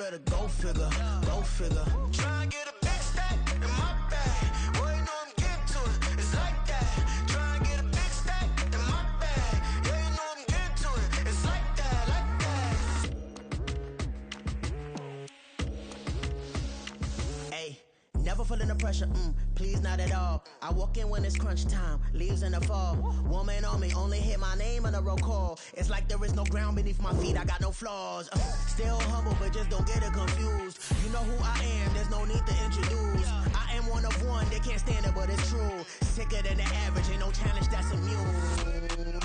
better go figure, go figure. Try and get a big stack in my bag. Boy, you know I'm getting to it. It's like that. Try and get a big stack in my bag. Yeah, you know I'm getting to it. It's like that, like that. Hey, never feeling the pressure, please not at all. I walk in when it's crunch time, leaves in the fall. Woman on me, only hit my name on a roll call. It's like there is no ground beneath my feet, I got no flaws. Still humble, but just don't get it confused. You know who I am, there's no need to introduce. I am one of one, they can't stand it, but it's true. Sicker than the average, ain't no challenge that's immune.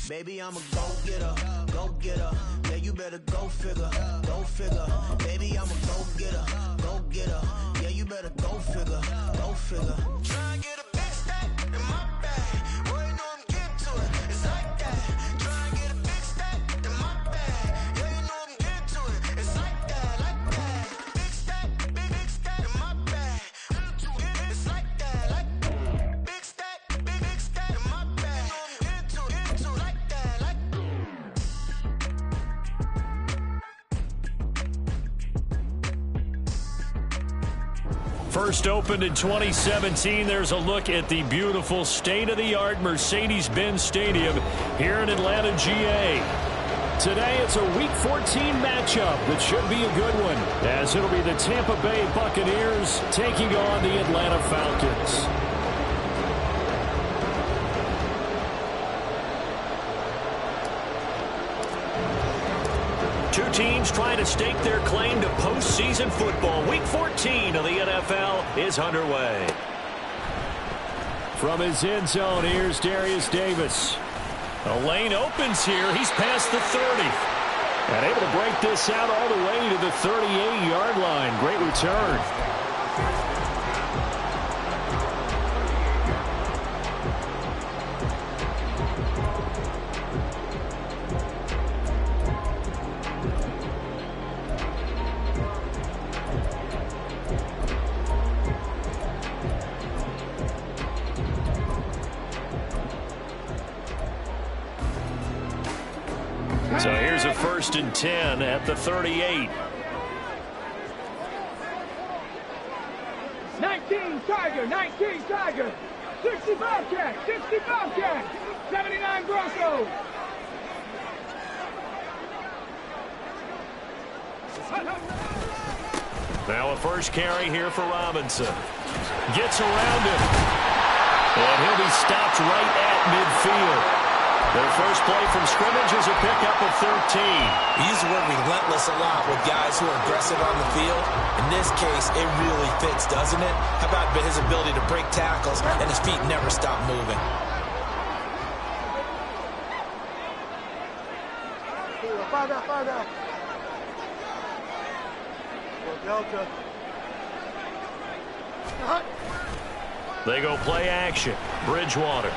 Baby, I'm a go-getter, go-getter. Yeah, you better go figure, go figure. Baby, I'm a go-getter, go-getter. Yeah, you better go figure, go figure. Try and get a big stack in my bag. Boy, you know I'm getting to it. It's like that. Try and get a big stack in my bag. Yeah, you know I'm getting to it. It's like that, like that. Big stack, big stack in my bag. It's like that, like that. Big stack in my bag. You know I'm getting to it, like that, like that. First opened in 2017, there's a look at the beautiful state-of-the-art Mercedes-Benz Stadium here in Atlanta, GA. Today, it's a Week 14 matchup that should be a good one, as it'll be the Tampa Bay Buccaneers taking on the Atlanta Falcons. Two teams trying to stake their claim to postseason football. Week 14 of the NFL is underway. From his end zone, here's Darius Davis. The lane opens here. He's past the 30. And able to break this out all the way to the 38-yard line. Great return. So here's a 1st and 10 at the 38. 19 Tiger, 19 Tiger, 65 Cat, 65 Cat, 79 Broncos. Now a first carry here for Robinson. Gets around him. And he'll be stopped right at midfield. Their first play from scrimmage is a pickup of 13. We use the word relentless a lot with guys who are aggressive on the field. In this case, it really fits, doesn't it? How about his ability to break tackles and his feet never stop moving? Five out. Delta. They go play action. Bridgewater.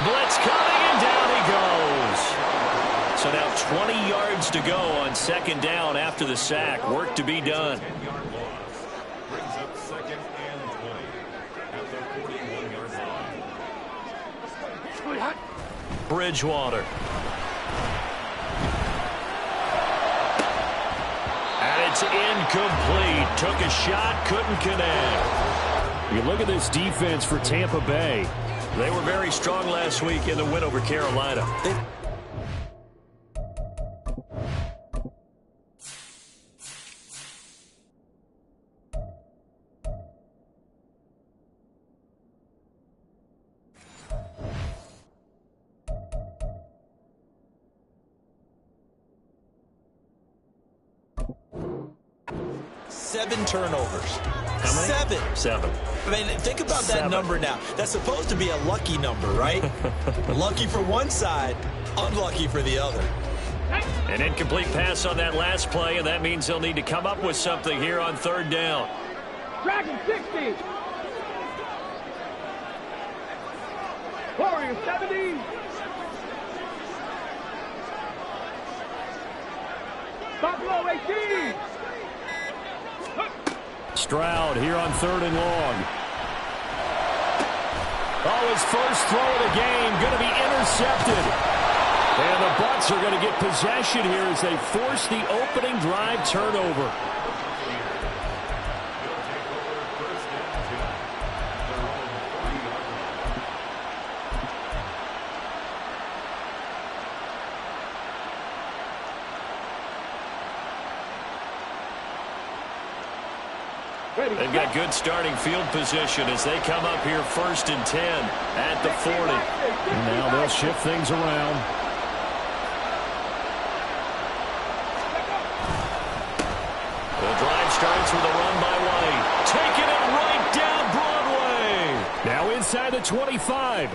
Blitz coming, and down he goes. So now 20 yards to go on 2nd down after the sack. Work to be done. Brings up 2nd and 20 at the 41-yard line. Bridgewater. And it's incomplete. Took a shot, couldn't connect. You look at this defense for Tampa Bay. They were very strong last week in the win over Carolina. Seven turnovers. How many? Seven. I mean, think about that number now. That's supposed to be a lucky number, right? Lucky for one side, unlucky for the other. An incomplete pass on that last play, and that means they'll need to come up with something here on 3rd down. Dragon 60. Warrior 70. Buffalo 18. Stroud here on 3rd and long. Oh, his first throw of the game going to be intercepted. And the Bucs are going to get possession here as they force the opening drive turnover. They've got good starting field position as they come up here 1st and 10 at the 40. And now they'll shift things around. The drive starts with a run by White. Taking it right down Broadway. Now inside the 25.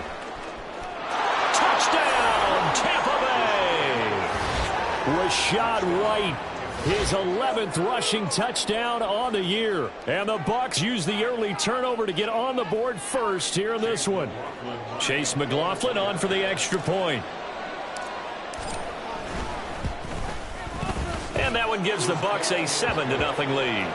Touchdown, Tampa Bay. Rashad White. His 11th rushing touchdown on the year. And the Bucs use the early turnover to get on the board first here in this one. Chase McLaughlin on for the extra point. And that one gives the Bucs a 7-0 lead.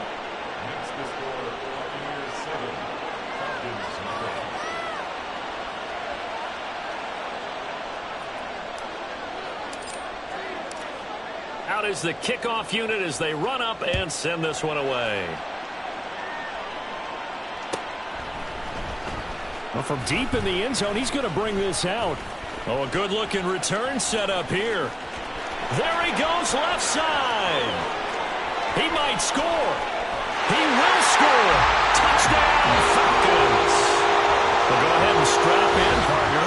Out is the kickoff unit as they run up and send this one away. Well, from deep in the end zone, he's going to bring this out. Oh, a good-looking return set up here. There he goes, left side. He might score. He will score. Touchdown, Falcons. Well, go ahead and strap in, partner.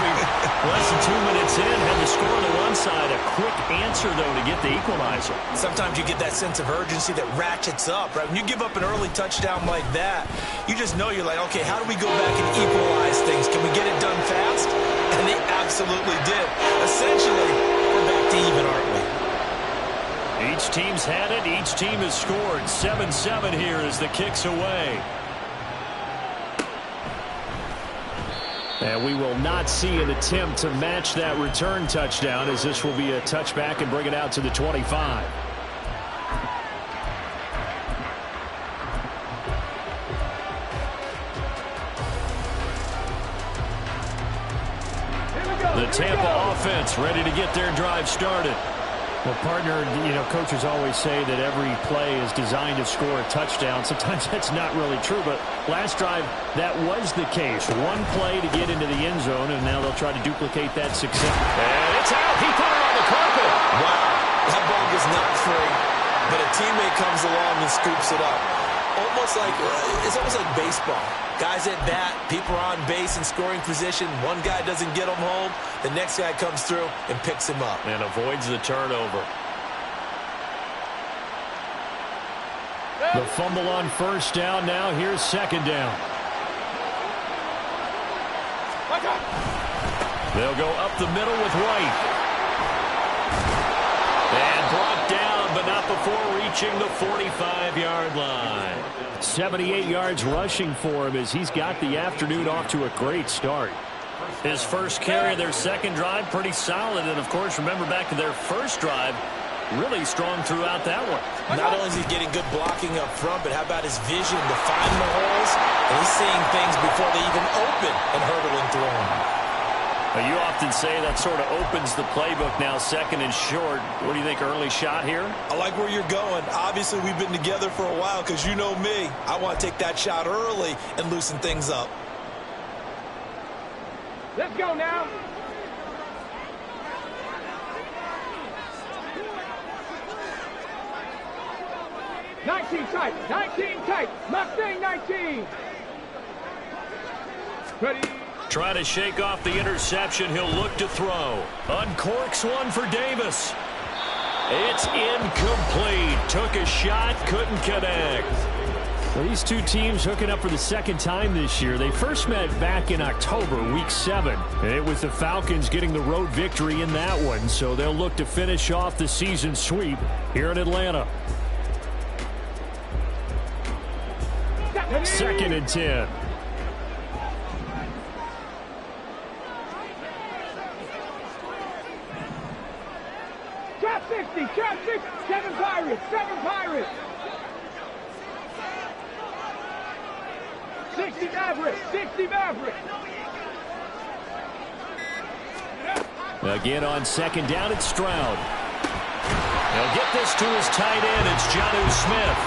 Less than 2 minutes in, had the score on the one side. A quick answer, though, to get the equalizer. Sometimes you get that sense of urgency that ratchets up, right? When you give up an early touchdown like that, you just know you're like, okay, how do we go back and equalize things? Can we get it done fast? And they absolutely did. Essentially, we're back to even, aren't we? Each team's had it. Each team has scored. 7-7 here as the kick's away. And we will not see an attempt to match that return touchdown, as this will be a touchback and bring it out to the 25. The Tampa offense ready to get their drive started. Well, partner, coaches always say that every play is designed to score a touchdown. Sometimes that's not really true, but last drive, that was the case. One play to get into the end zone, and now they'll try to duplicate that success. And it's out. He put it on the carpet. Wow. That ball was not free, but a teammate comes along and scoops it up. It's almost like baseball. Guys at bat, people are on base in scoring position. One guy doesn't get him home. The next guy comes through and picks him up. And avoids the turnover. The fumble on first down. Now here's second down. They'll go up the middle with White. And brought down, but not before reaching the 45-yard line. 78 yards rushing for him as he's got the afternoon off to a great start. His first carry of their second drive, pretty solid. And, of course, remember back to their first drive, really strong throughout that one. Not only is he getting good blocking up front, but how about his vision to find the holes? And he's seeing things before they even open and hurdling through them. You often say that sort of opens the playbook now, second and short. What do you think, early shot here? I like where you're going. Obviously, we've been together for a while because you know me. I want to take that shot early and loosen things up. Let's go now. Nineteen tight. Mustang 19. Ready. Try to shake off the interception. He'll look to throw. Uncorks one for Davis. It's incomplete. Took a shot, couldn't connect. Well, these two teams hooking up for the second time this year. They first met back in October, week 7. It was the Falcons getting the road victory in that one, so they'll look to finish off the season sweep here in Atlanta. 2nd and 10. Trap 60, 7 Pirates. 60 Mavericks. Again on second down, it's Stroud. He'll get this to his tight end. It's Jonnu Smith.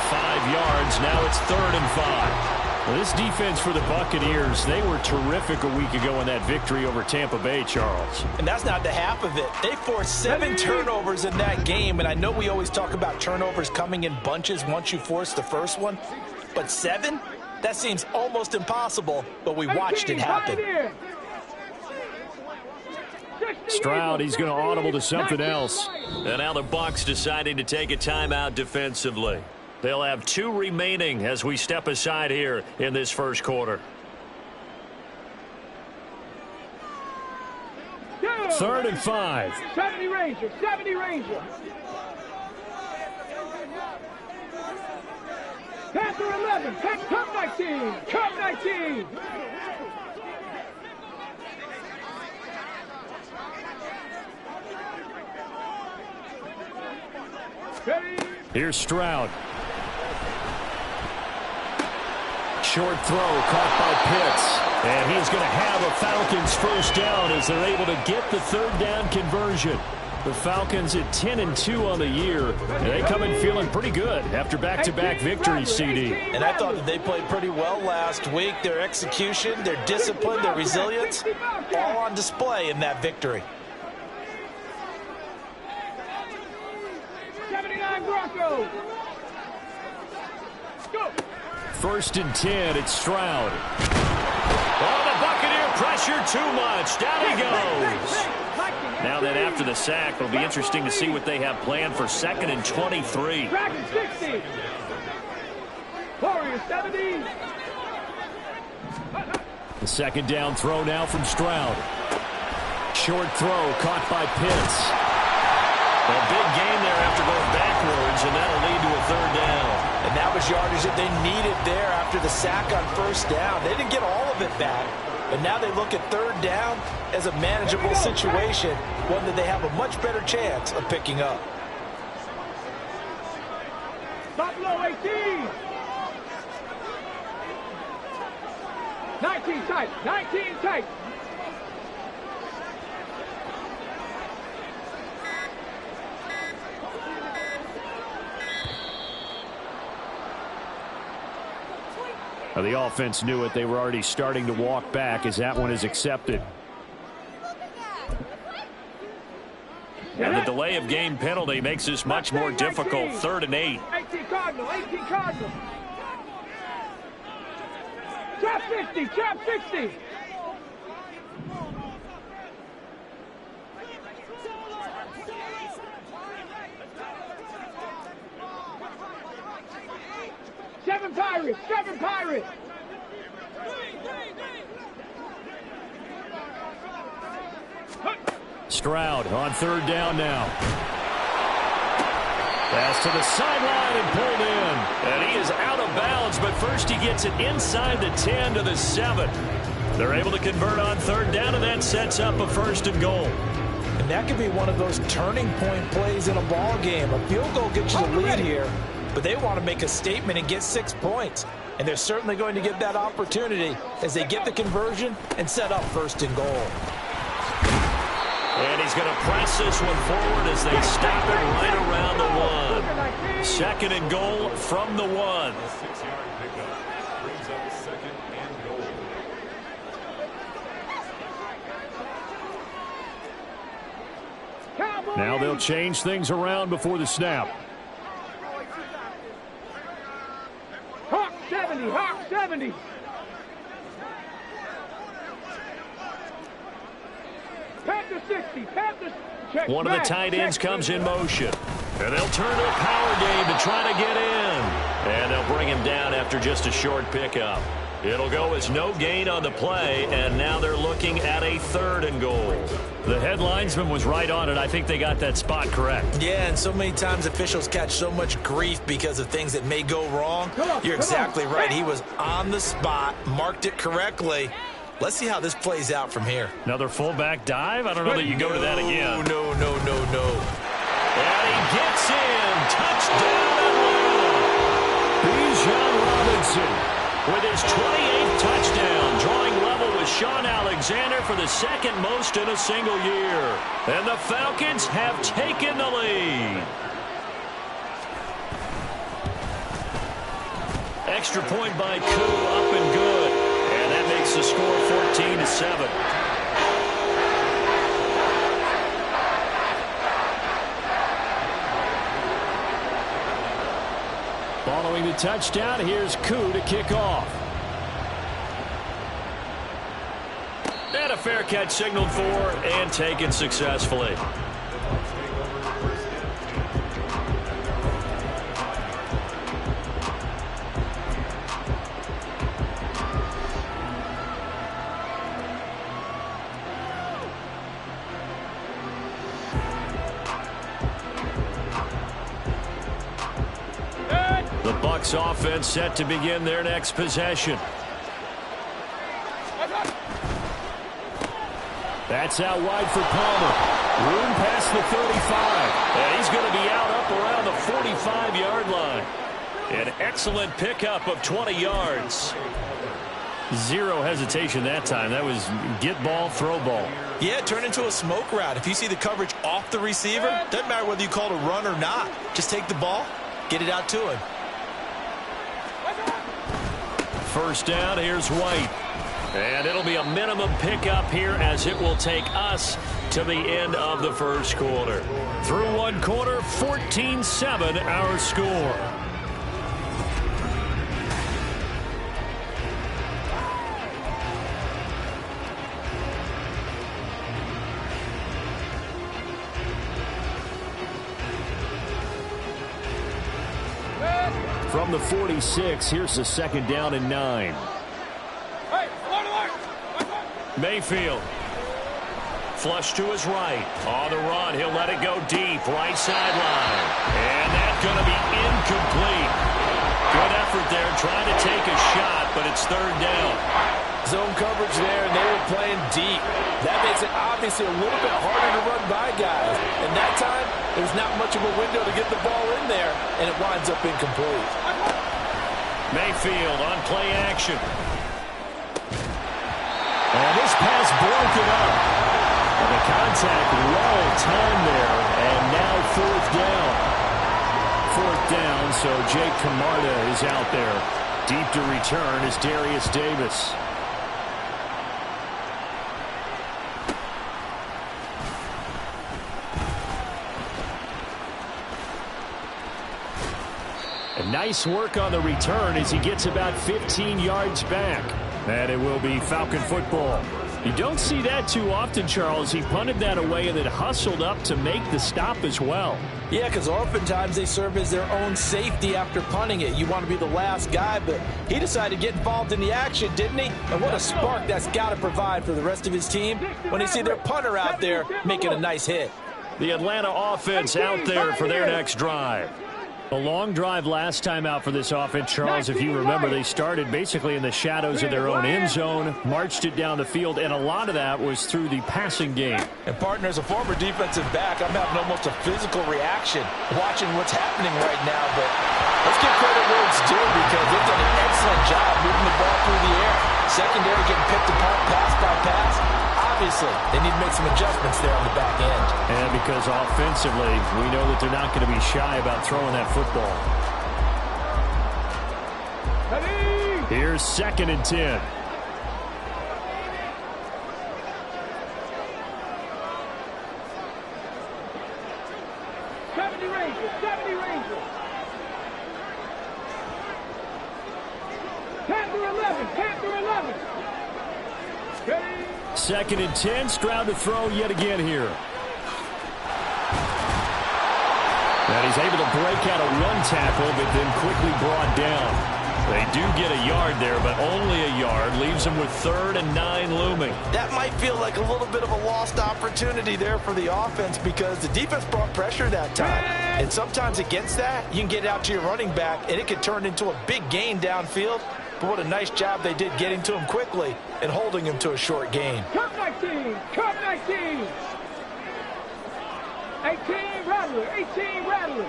5 yards. Now it's 3rd and 5. Well, this defense for the Buccaneers, they were terrific a week ago in that victory over Tampa Bay, Charles. And that's not the half of it. They forced 7 turnovers in that game, and I know we always talk about turnovers coming in bunches once you force the first one, but 7? That seems almost impossible, but we watched it happen. Stroud, he's going to audible to something else. And now the Bucs deciding to take a timeout defensively. They'll have 2 remaining as we step aside here in this first quarter. 3rd and 5. 70 Ranger, 70 Ranger. Panther 11, Cup 19, Cup 19. Here's Stroud. Short throw caught by Pitts. And he's going to have a Falcons first down as they're able to get the 3rd down conversion. The Falcons at 10-2 on the year. And they come in feeling pretty good after back-to-back victories, CD. And I thought that they played pretty well last week. Their execution, their discipline, their resilience, all on display in that victory. 79 Broncos. Go. 1st and 10, it's Stroud. Oh, the Buccaneer pressure too much. Down he goes. Now then, after the sack, it'll be interesting to see what they have planned for 2nd and 23. Dragon 60. Warriors 70. The 2nd down throw now from Stroud. Short throw caught by Pitts. A big gain there after going backwards, and that'll lead to a 3rd down. And that was yardage that they needed there after the sack on 1st down. They didn't get all of it back, but now they look at 3rd down as a manageable situation, one that they have a much better chance of picking up. Buffalo 18. 19 tight, 19 tight. Now, the offense knew it. They were already starting to walk back as that one is accepted. And the delay of game penalty makes this much more difficult. 3rd and 8. 18 Cardinal, 18 Cardinal. Trap 50, trap 50. Seven Pirates, 7 Pirates. Stroud on 3rd down now. Pass to the sideline and pulled in. And he is out of bounds, but first he gets it inside the 10 to the 7. They're able to convert on 3rd down, and that sets up a 1st and goal. And that could be one of those turning point plays in a ball game. A field goal gets you the lead here, but they want to make a statement and get 6 points. And they're certainly going to get that opportunity as they get the conversion and set up 1st and goal. And he's going to press this one forward as they stop it right around the 1. 2nd and goal from the 1. A 6-yard pickup brings up 2nd and goal. Now they'll change things around before the snap. Hawk 70, Hawk 70. Panther 60, Panther. Check One of the back, tight ends check comes in motion. And they'll turn to a power game to try to get in. And they'll bring him down after just a short pickup. It'll go as no gain on the play, and now they're looking at a 3rd and goal. The headlinesman was right on it. I think they got that spot correct. Yeah, and so many times officials catch so much grief because of things that may go wrong. You're exactly right. He was on the spot, marked it correctly. Let's see how this plays out from here. Another fullback dive? I don't know that you go to that again. No. And he gets in. Touchdown, Atlanta. Bijan Robinson with his 28th a touchdown, drawing level with Sean Alexander for the second most in a single year. And the Falcons have taken the lead. Extra point by Koo, up and good. And that makes the score 14-7. Following the touchdown, here's Koo to kick off. And a fair catch signaled for and taken successfully. The Bucs offense set to begin their next possession. That's out wide for Palmer. Room past the 35. And he's going to be out up around the 45-yard line. An excellent pickup of 20 yards. Zero hesitation that time. That was get ball, throw ball. Yeah, turn into a smoke route. If you see the coverage off the receiver, doesn't matter whether you call it a run or not. Just take the ball, get it out to him. First down, here's White. And it'll be a minimum pickup here as it will take us to the end of the first quarter. Through one quarter, 14-7 our score. From the 46, here's the second down and 9. Mayfield. Flush to his right. On the run, he'll let it go deep. Right sideline. And that's going to be incomplete. Good effort there trying to take a shot, but it's third down. Zone coverage there, and they were playing deep. That makes it obviously a little bit harder to run by guys. And that time, there's not much of a window to get the ball in there, and it winds up incomplete. Mayfield on play action. And this pass broken up. And the contact well timed there, and now fourth down. Fourth down, so Jake Camarda is out there. Deep to return is Darius Davis. And nice work on the return as he gets about 15 yards back. And it will be Falcon football. You don't see that too often, Charles. He punted that away and then hustled up to make the stop as well. Yeah, because oftentimes they serve as their own safety after punting it. You want to be the last guy, but he decided to get involved in the action, didn't he? And what a spark that's got to provide for the rest of his team when they see their punter out there making a nice hit. The Atlanta offense out there for their next drive. A long drive last time out for this offense, Charles. If you remember, they started basically in the shadows of their own end zone, marched it down the field, and a lot of that was through the passing game. And partner, as a former defensive back, I'm having almost a physical reaction watching what's happening right now. But let's give credit where it's due because they've done an excellent job moving the ball through the air. Secondary getting picked apart pass by pass. Obviously, they need to make some adjustments there on the back end. And because offensively, we know that they're not going to be shy about throwing that football. Here's 2nd and 10. Rangers. 10 through 11. 10 through 11. Ready? 2nd and 10. Stroud to throw yet again here. And he's able to break out a run tackle, but then quickly brought down. They do get a yard there, but only a yard. Leaves them with 3rd and 9 looming. That might feel like a little bit of a lost opportunity there for the offense because the defense brought pressure that time. And sometimes against that, you can get out to your running back, and it can turn into a big gain downfield. But what a nice job they did getting to him quickly and holding him to a short gain. Cut 19. Cut 19. 18 Rattler. 18 Rattler.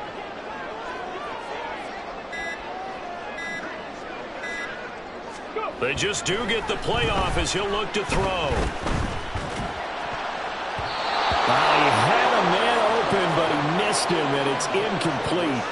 Go. They just do get the playoff as he'll look to throw. He had a man open, but he missed him, and it's incomplete.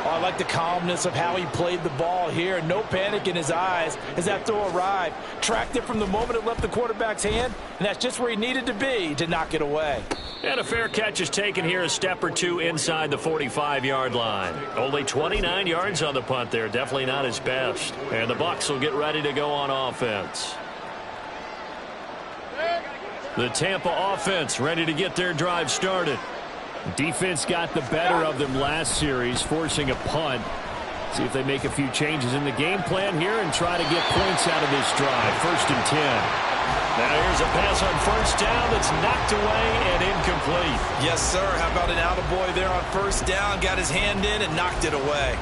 Oh, I like the calmness of how he played the ball here. No panic in his eyes as that throw arrived. Tracked it from the moment it left the quarterback's hand, and that's just where he needed to be to knock it away. And a fair catch is taken here a step or two inside the 45-yard line. Only 29 yards on the punt there. Definitely not his best. And the Bucs will get ready to go on offense. The Tampa offense ready to get their drive started. Defense got the better of them last series, forcing a punt. See if they make a few changes in the game plan here and try to get points out of this drive. 1st and 10. Now here's a pass on 1st down that's knocked away and incomplete. Yes, sir. How about an attaboy there on 1st down? Got his hand in and knocked it away.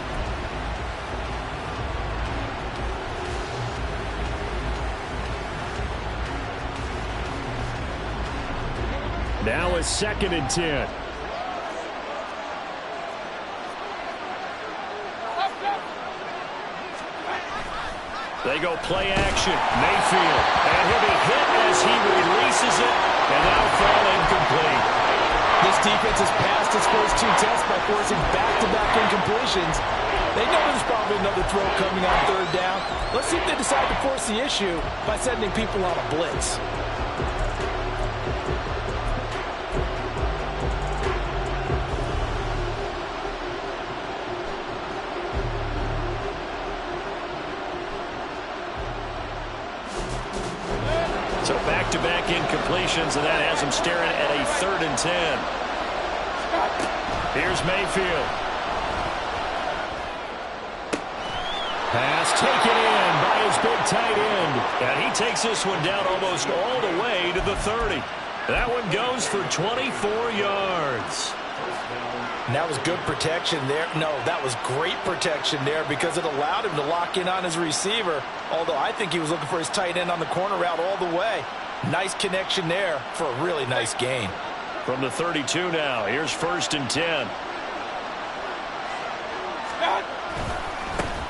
Now a 2nd and 10. They go play action. Mayfield. And he'll be hit as he releases it. And now fall incomplete. This defense has passed its first 2 tests by forcing back-to-back incompletions. They know there's probably another throw coming on 3rd down. Let's see if they decide to force the issue by sending people on a blitz. So back-to-back incompletions, and that has him staring at a 3rd and 10. Here's Mayfield. Pass taken in by his big tight end. And he takes this one down almost all the way to the 30. That one goes for 24 yards. And that was good protection there. No, that was great protection there because it allowed him to lock in on his receiver. Although I think he was looking for his tight end on the corner route all the way. Nice connection there for a really nice gain. From the 32 now, here's 1st and 10.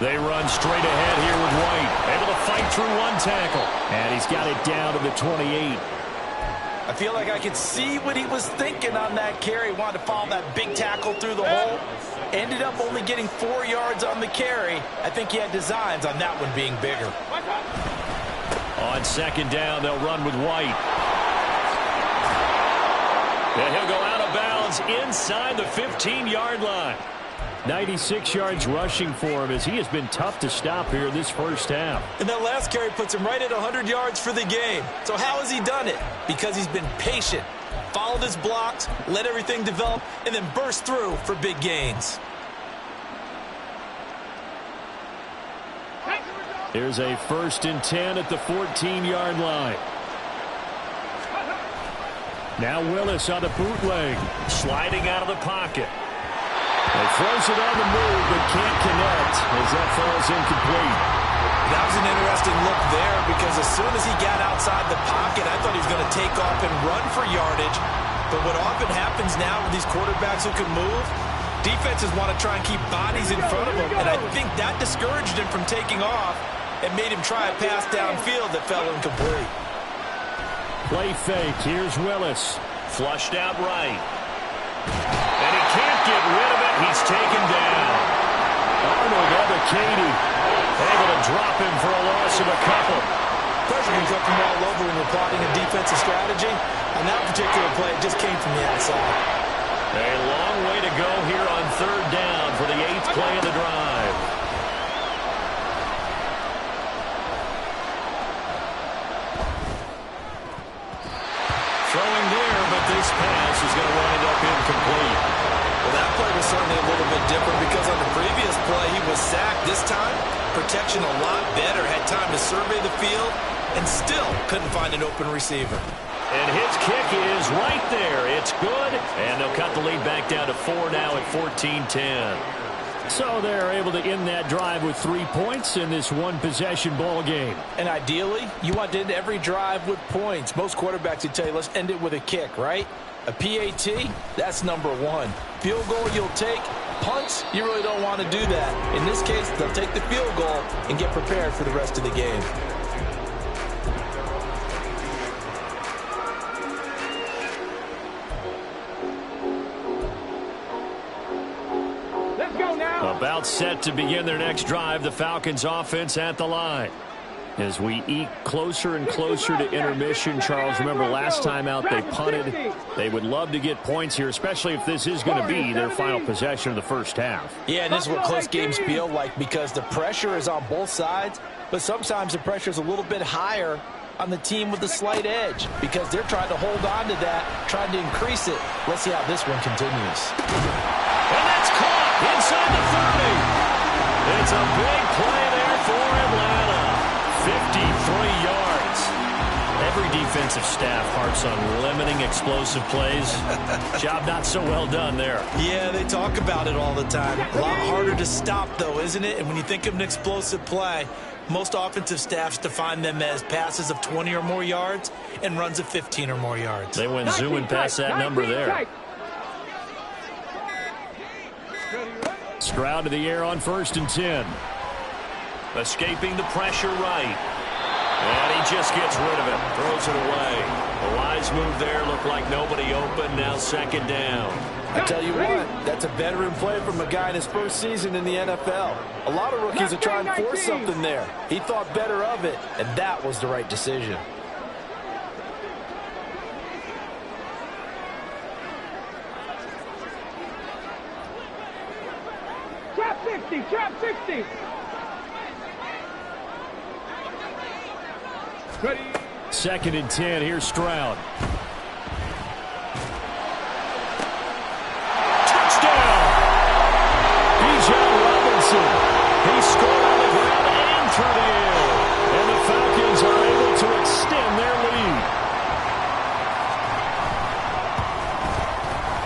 They run straight ahead here with White. Able to fight through one tackle. And he's got it down to the 28. I feel like I could see what he was thinking on that carry. Wanted to follow that big tackle through the hole. Ended up only getting 4 yards on the carry. I think he had designs on that one being bigger. On 2nd down, they'll run with White. And he'll go out of bounds inside the 15-yard line. 96 yards rushing for him as he has been tough to stop here this 1st half. And that last carry puts him right at 100 yards for the game. So how has he done it? Because he's been patient, followed his blocks, let everything develop, and then burst through for big gains. Here's a 1st and 10 at the 14-yard line. Now Willis on the bootleg, sliding out of the pocket. He throws it on the move, but can't connect as that falls incomplete. That was an interesting look there because as soon as he got outside the pocket, I thought he was going to take off and run for yardage. But what often happens now with these quarterbacks who can move, defenses want to try and keep bodies in front of them. And I think that discouraged him from taking off and made him try a pass downfield that fell incomplete. Play fake. Here's Willis. Flushed out right. And he can't get rid of it. He's taken down. Arnold Ebiketie able to drop him for a loss of a couple. Pressure can come from all over when you're plotting a defensive strategy. On that particular play, it just came from the outside. A long way to go here on 3rd down for the 8th play of the drive. Throwing there, but this pass is going to wind up incomplete. Well, that play was certainly a little bit different because on the previous play, he was sacked. This time, protection a lot better. Had time to survey the field and still couldn't find an open receiver. And his kick is right there. It's good. And they'll cut the lead back down to 4 now at 14-10. So they're able to end that drive with 3 points in this one-possession ball game. And ideally, you want to end every drive with points. Most quarterbacks would tell you, let's end it with a kick, right? A PAT, that's number 1. Field goal you'll take. Punts, you really don't want to do that. In this case, they'll take the field goal and get prepared for the rest of the game. About set to begin their next drive, the Falcons offense at the line. As we eke closer and closer to intermission, Charles, remember last time out they punted. They would love to get points here, especially if this is going to be their final possession of the first half. Yeah, and this is what close games feel like because the pressure is on both sides, but sometimes the pressure is a little bit higher on the team with the slight edge because they're trying to hold on to that, trying to increase it. Let's see how this one continues. And that's caught inside the 30. It's a big play there for Atlanta. 53 yards. Every defensive staff harps on limiting explosive plays. Job not so well done there. Yeah, they talk about it all the time. A lot harder to stop, though, isn't it? And when you think of an explosive play, most offensive staffs define them as passes of 20 or more yards and runs of 15 or more yards. They went zooming past that number there. Stroud to the air on 1st and 10. Escaping the pressure right. And he just gets rid of it. Throws it away. A wise move there. Looked like nobody open. Now 2nd down. I tell you what, that's a veteran play from a guy in his first season in the NFL. A lot of rookies are trying to force something there. He thought better of it, and that was the right decision. Trap 60, trap 60. Ready. 2nd and 10. Here's Stroud. He scored on the ground and through the air. And the Falcons are able to extend their lead.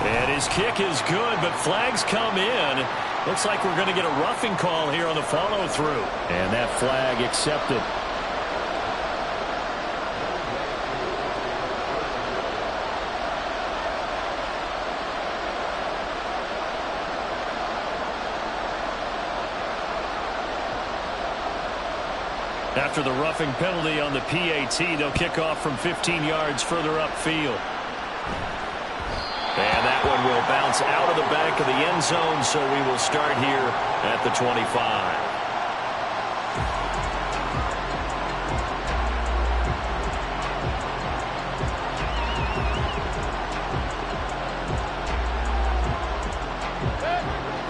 And his kick is good, but flags come in. Looks like we're going to get a roughing call here on the follow-through. And that flag accepted. After the roughing penalty on the PAT, they'll kick off from 15 yards further upfield. And that one will bounce out of the back of the end zone, so we will start here at the 25.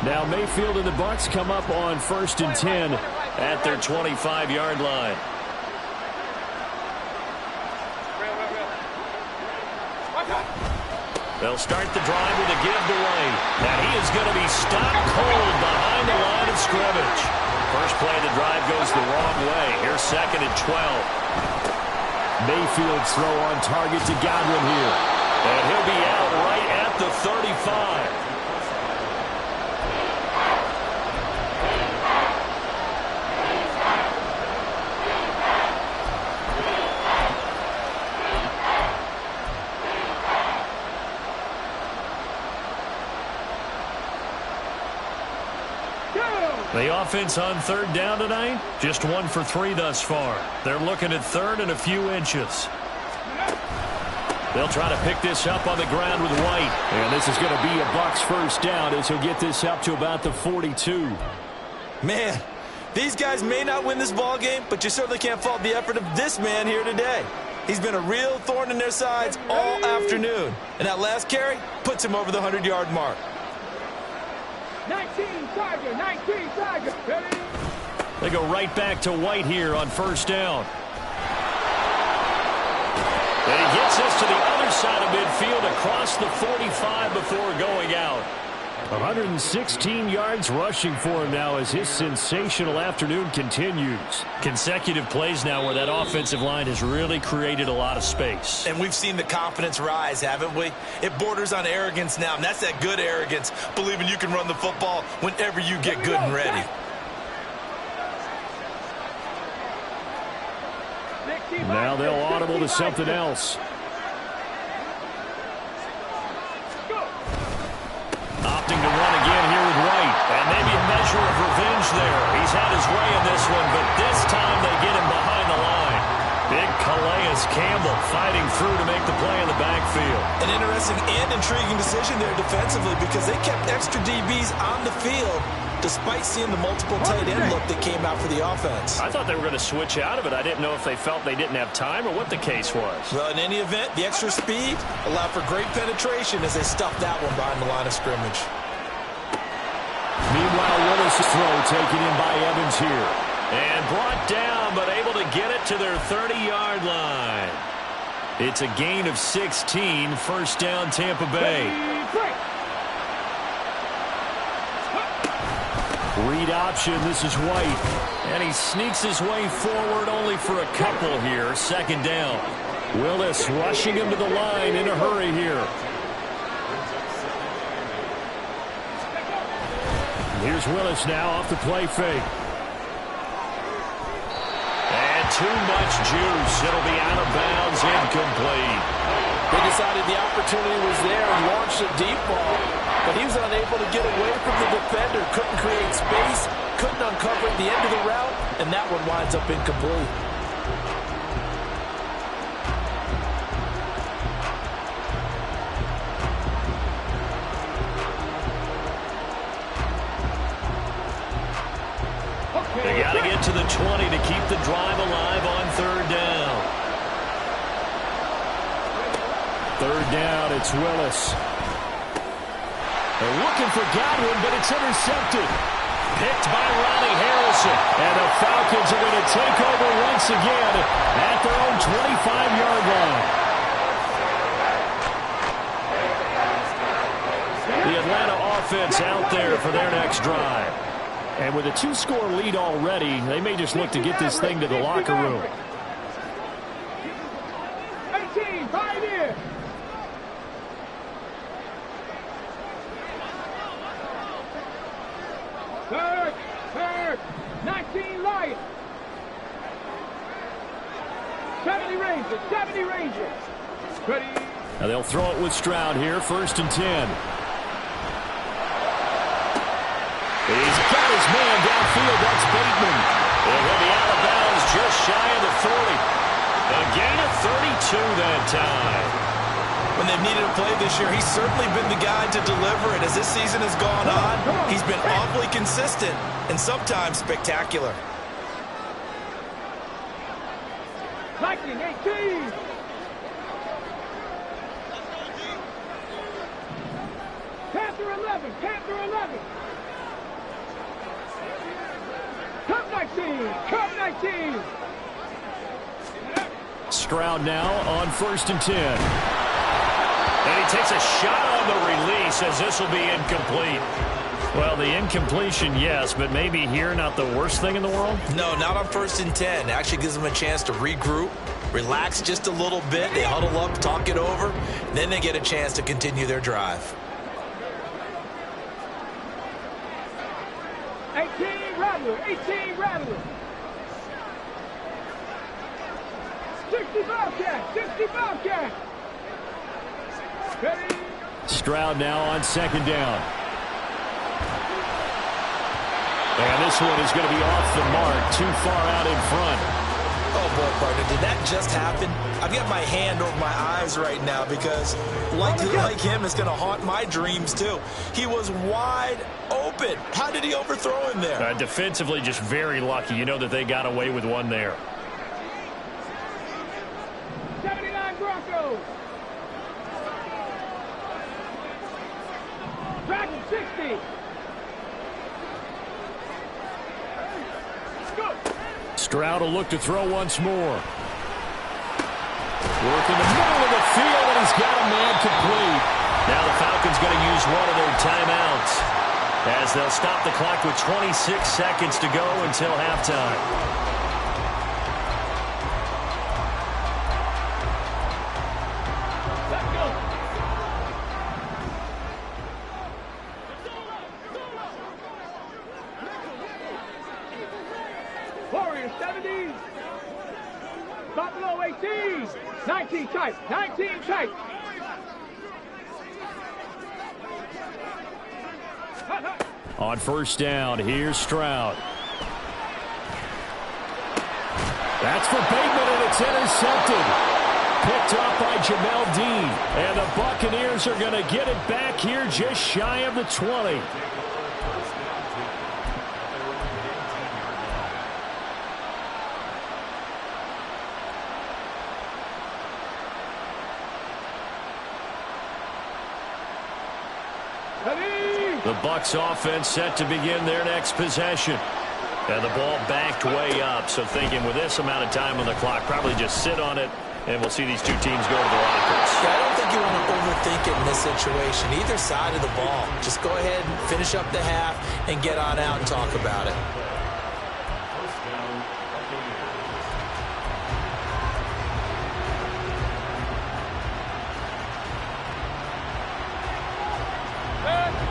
Now Mayfield and the Bucs come up on 1st and 10 at their 25-yard line. They'll start the drive with a give to White. And he is going to be stopped cold behind the line of scrimmage. First play of the drive goes the wrong way. Here's 2nd and 12. Mayfield throw on target to Godwin here. And he'll be out right at the 35. The offense on 3rd down tonight, just 1 for 3 thus far. They're looking at 3rd and a few inches. They'll try to pick this up on the ground with White. And this is going to be a Bucs first down as he'll get this up to about the 42. Man, these guys may not win this ball game, but you certainly can't fault the effort of this man here today. He's been a real thorn in their sides all afternoon. And that last carry puts him over the 100-yard mark. 19 Tiger, 19 Tiger. Ready? They go right back to White here on 1st down. And he gets us to the other side of midfield across the 45 before going out. 116 yards rushing for him now as his sensational afternoon continues. Consecutive plays now where that offensive line has really created a lot of space. And we've seen the confidence rise, haven't we? It borders on arrogance now, and that's that good arrogance, believing you can run the football whenever you get good and ready. Now they'll audible to something else. Opting to run again here with White. And maybe a measure of revenge there. He's had his way in this one, but this time they get him behind the line. Big Calais Campbell fighting through to make the play in the backfield. An interesting and intriguing decision there defensively because they kept extra DBs on the field despite seeing the multiple tight end look that came out for the offense. I thought they were going to switch out of it. I didn't know if they felt they didn't have time or what the case was. Well, in any event, the extra speed allowed for great penetration as they stuffed that one behind the line of scrimmage. Meanwhile, Willis' throw taken in by Evans here. And brought down, but able to get it to their 30-yard line. It's a gain of 16, first down Tampa Bay. Read option, this is White. And he sneaks his way forward only for a couple here, second down. Willis rushing him to the line in a hurry here. Here's Willis now off the play fake. And too much juice. It'll be out of bounds, incomplete. They decided the opportunity was there and launched a deep ball, but he was unable to get away from the defender, couldn't create space, couldn't uncover at the end of the route, and that one winds up incomplete. They got to get to the 20 to keep the drive alive on third down. Third down, it's Willis. They're looking for Godwin, but it's intercepted. Picked by Ronnie Harrison. And the Falcons are going to take over once again at their own 25-yard line. The Atlanta offense out there for their next drive. And with a two-score lead already, they may just look to get this thing to the locker room. 18, 5 years. Third, 19 Lions. 70 Rangers. Ready. Now they'll throw it with Stroud here, first and 10. He's got his man downfield. That's Bateman. It'll be out of bounds just shy of the 40. A gain of 32 that time. When they've needed a play this year, he's certainly been the guy to deliver it. As this season has gone on, he's been awfully consistent and sometimes spectacular. 19-18. Panther 11. Cup 19. Stroud now on first and 10. And he takes a shot on the release as this will be incomplete. Well, the incompletion, yes, but maybe here not the worst thing in the world? No, not on first and 10. Actually gives them a chance to regroup, relax just a little bit. They huddle up, talk it over. Then they get a chance to continue their drive. 18 Rattler. 60 Bobcat. Ready. Stroud now on second down. And this one is going to be off the mark, too far out in front. Oh, boy, partner, did that just happen? I've got my hand over my eyes right now because, like him, it's going to haunt my dreams, too. He was wide open. How did he overthrow him there? Defensively, just very lucky. You know that they got away with one there. 79 Broncos. Dragon 60. Stroud will look to throw once more. Work in the middle of the field, and he's got a man complete. Now the Falcons going to use one of their timeouts as they'll stop the clock with 26 seconds to go until halftime. Warriors 70. Buffalo 18. 19 tight. On first down, here's Stroud. That's for Bateman, and It's intercepted. Picked off by Jamel Dean. And the Buccaneers are going to get it back here just shy of the 20. The Bucs offense set to begin their next possession. And the ball backed way up. So thinking with this amount of time on the clock, probably just sit on it, and we'll see these two teams go to the lockers. Yeah, I don't think you want to overthink it in this situation. Either side of the ball. Just go ahead and finish up the half and get on out and talk about it.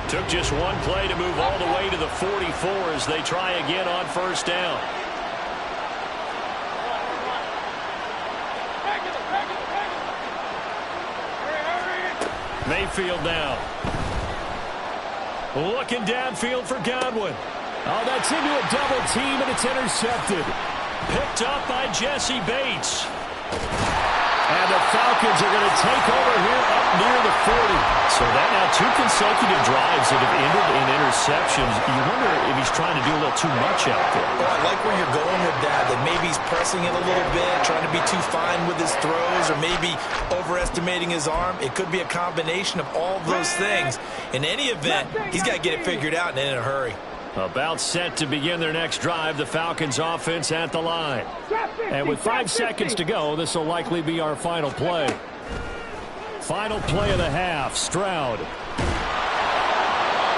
Took just one play to move all the way to the 44 as they try again on first down. Mayfield now. Looking downfield for Godwin. Oh, that's into a double team, and it's intercepted. Picked up by Jesse Bates. And the Falcons are going to take over here up near the 40. So that now 2 consecutive drives that have ended in interceptions. You wonder if he's trying to do a little too much out there. Well, I like where you're going with that maybe he's pressing it a little bit, trying to be too fine with his throws, or maybe overestimating his arm. It could be a combination of all those things. In any event, he's got to get it figured out and in a hurry. About set to begin their next drive, the Falcons offense at the line. And with 5 seconds to go, this will likely be our final play. Final play of the half, Stroud.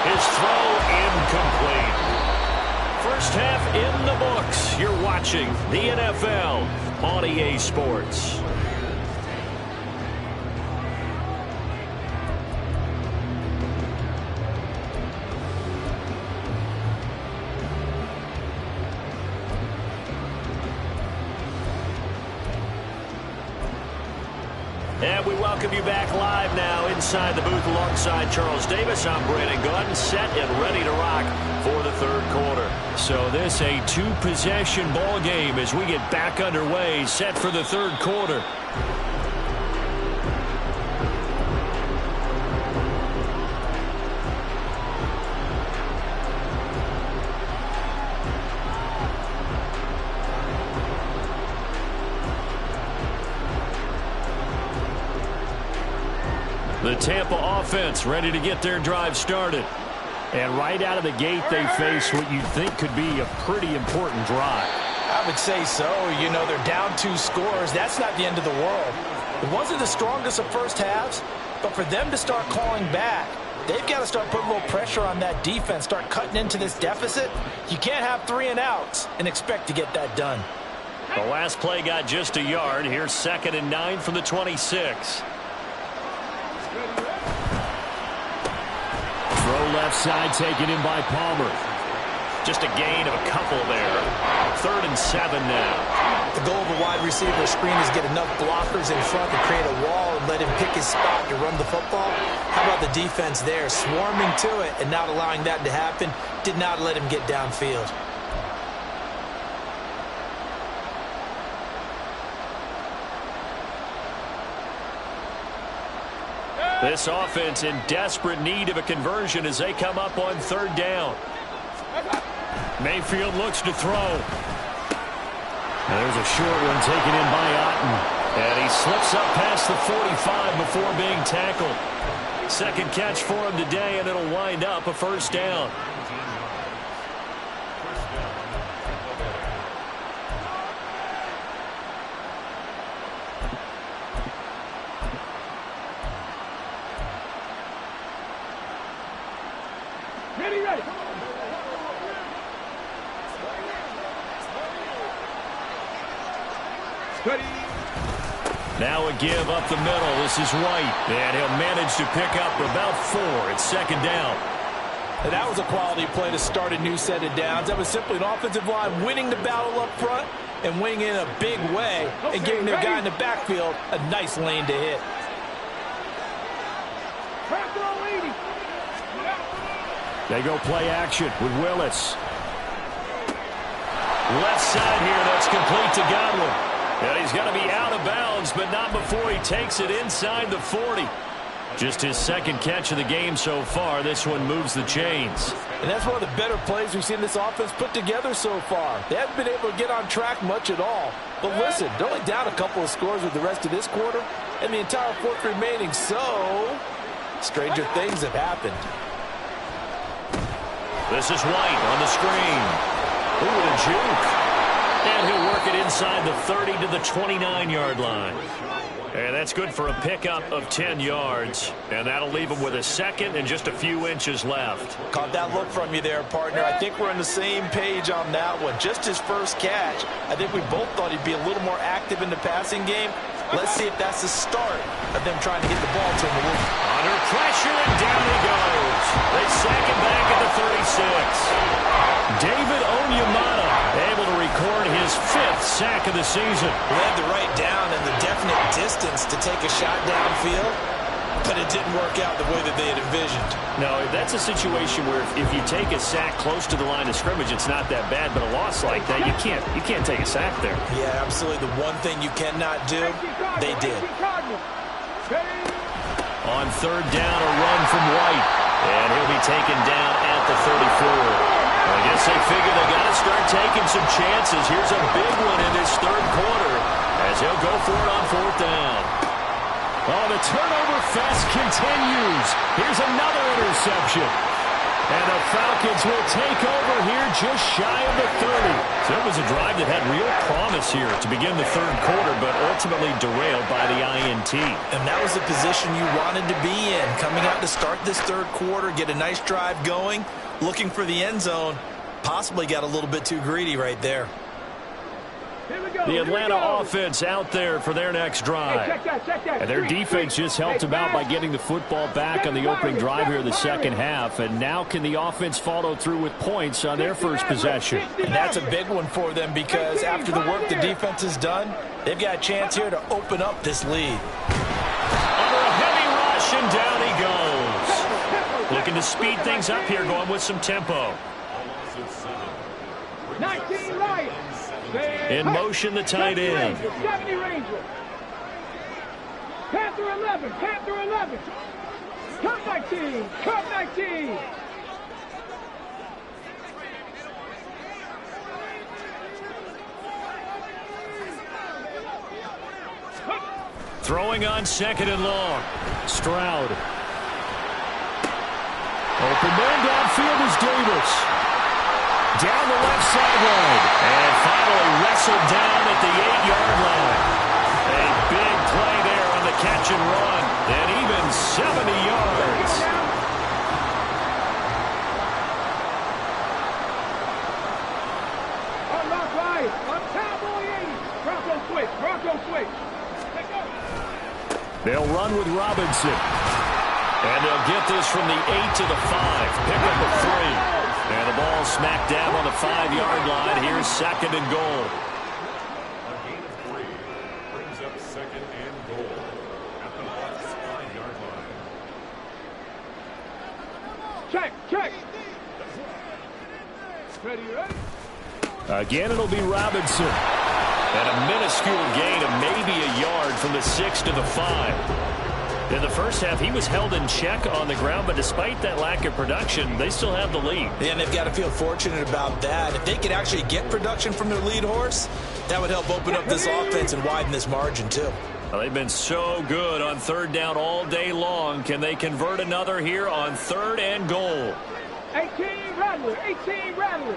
His throw incomplete. First half in the books. You're watching the NFL on EA Sports. And we welcome you back live now inside the booth alongside Charles Davis. I'm Brandon Gunn, set and ready to rock for the third quarter. So this a 2-possession ball game as we get back underway, set for the third quarter. The Tampa offense ready to get their drive started. And right out of the gate, they face what you think could be a pretty important drive. I would say so. You know, they're down 2 scores. That's not the end of the world. It wasn't the strongest of first halves, but for them to start calling back, they've got to start putting a little pressure on that defense, start cutting into this deficit. You can't have 3 and outs and expect to get that done. The last play got just a yard. Here's 2nd and 9 from the 26. Throw left side, taken in by Palmer. Just a gain of a couple there. 3rd and 7 now. The goal of a wide receiver screen is get enough blockers in front to create a wall and let him pick his spot to run the football. How about the defense there, swarming to it and not allowing that to happen? Did not let him get downfield. This offense in desperate need of a conversion as they come up on 3rd down. Mayfield looks to throw. And there's a short one taken in by Otten. And he slips up past the 45 before being tackled. 2nd catch for him today, and it'll wind up a 1st down. Now a give up the middle. This is White. And he'll manage to pick up about 4. It's 2nd down. And that was a quality play to start a new set of downs. That was simply an offensive line winning the battle up front and winning in a big way and giving their guy in the backfield a nice lane to hit. They go play action with Willis. Left side here, that's complete to Godwin. And he's going to be out of bounds, but not before he takes it inside the 40. Just his second catch of the game so far. This one moves the chains. And that's one of the better plays we've seen this offense put together so far. They haven't been able to get on track much at all. But listen, they're only down a couple of scores with the rest of this quarter and the entire fourth remaining. So, stranger things have happened. This is White on the screen. Ooh, with a juke. And he'll work it inside the 30 to the 29-yard line. And that's good for a pickup of 10 yards. And that'll leave him with a second and just a few inches left. Caught that look from you there, partner. I think we're on the same page on that one. Just his first catch. I think we both thought he'd be a little more active in the passing game. Let's see if that's the start of them trying to get the ball to him. Under pressure, and down he goes. They sack him back at the 36. David Onyemata able to record his 5th sack of the season. He had the right down and the definite distance to take a shot downfield, but it didn't work out the way that they had envisioned. No, that's a situation where if you take a sack close to the line of scrimmage, it's not that bad, but a loss like that, you can't take a sack there. Yeah, absolutely. The one thing you cannot do, they did. On third down, a run from White, and he'll be taken down at the 34. I guess they figure they got to start taking some chances. Here's a big one in this third quarter as he'll go for it on fourth down. Oh, the turnover fest continues. Here's another interception. And the Falcons will take over here just shy of the 30. So it was a drive that had real promise here to begin the third quarter, but ultimately derailed by the INT. And that was the position you wanted to be in. Coming out to start this third quarter, get a nice drive going, looking for the end zone. Possibly got a little bit too greedy right there. The Atlanta offense out there for their next drive. And their defense just helped them out by getting the football back on the opening drive here in the second half. And now can the offense follow through with points on their first possession? And that's a big one for them because after the work the defense has done, they've got a chance here to open up this lead. Under a heavy rush, and down he goes. Looking to speed things up here, going with some tempo. 19 Lions. In motion, the tight end. 70 Rangers. Panther 11. Panther 11. Cup 19. Cup 19. Throwing on second and long. Stroud. Open man downfield is Davis. Down the left sideline. And finally wrestled down at the 8-yard line. A big play there on the catch and run. And even 70 yards. On rock right. On Cowboy 80. Bronco switch. Bronco switch. They'll run with Robinson. And they'll get this from the 8 to the 5. Pick up a 3. And the ball smack dab on the 5-yard line. Here's second and goal. A gain of 3 brings up second and goal at the Bucs 5-yard line. Check. Check. Ready, ready? Again, it'll be Robinson. And a minuscule gain of maybe a yard from the 6 to the 5. In the first half, he was held in check on the ground, but despite that lack of production, they still have the lead. And they've got to feel fortunate about that. If they could actually get production from their lead horse, that would help open up this offense and widen this margin, too. Well, they've been so good on third down all day long. Can they convert another here on third and goal? 18 Rattler. 18 Rattler.